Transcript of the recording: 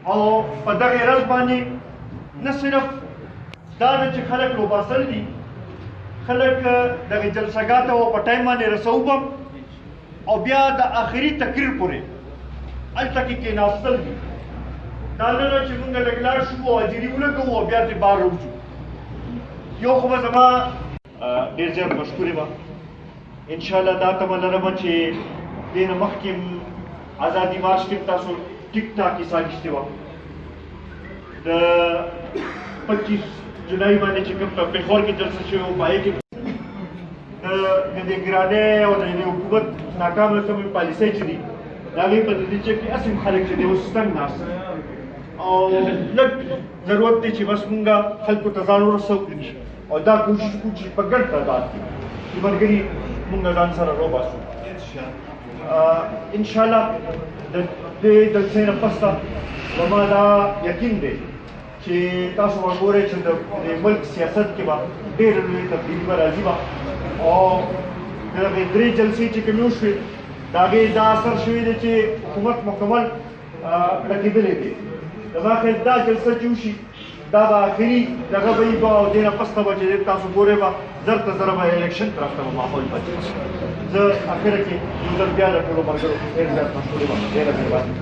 او په دغه رز باندې نه صرف دا چې خلک لوباسل دي، خلک دغه جلسګات او په ټایم باندې رسوبم او بیا د آخري تقریر پورې هلته کې کېناستل دي. دا نه ده چې موږ لږ لاړ شو او حاضري ولګوو او بیا ترې بار راوځو. یو خو به زما ډېر زیات مشکور یم. انشاءالله دا تمه لرم چې دې نه مخکې ازادي مارچ کې تاسو ټیک ټاک کیسه اخیستې وه. د 25 جولای باندې چې کوم په پېښور کې جلسه شوې وه، په هغې کې د نگرانۍ او د حکومت ناکامه کومې پالیسۍ چې دي د هغې په نتیجه کې هسې خلک چې دی اوس تنګ ناست او لږ ضرورت دی چې بس مونږ خلکو ته ځان ورسوو او دا کوشش کوو چې په ګډ تعداد کې چې ملګري مونږ ځان سره روباسو. انشاءالله د دې جلسې نه پس زما دا یقین دی چې تاسو به ګورئ چې د ملک سیاست کې به ډېره لویه تبدیلي به راځي به او د هغې 3 جلسې چې کومې وشوې د هغې دا اثر شوی دی چې حکومت مکمل ډکېدلی دی. زما خیال دا جلسه چې وشي دا به آخري دغه به وي او دې نه پس ته به چې تاسو ګورئ به زر ته زره به الیکشن طرف ته به ماحول پاتې شي. زه اخره کې یو ځل بیا د ټولو ملګرو ډېر زیات مشکور یم. ډېره مهرباني.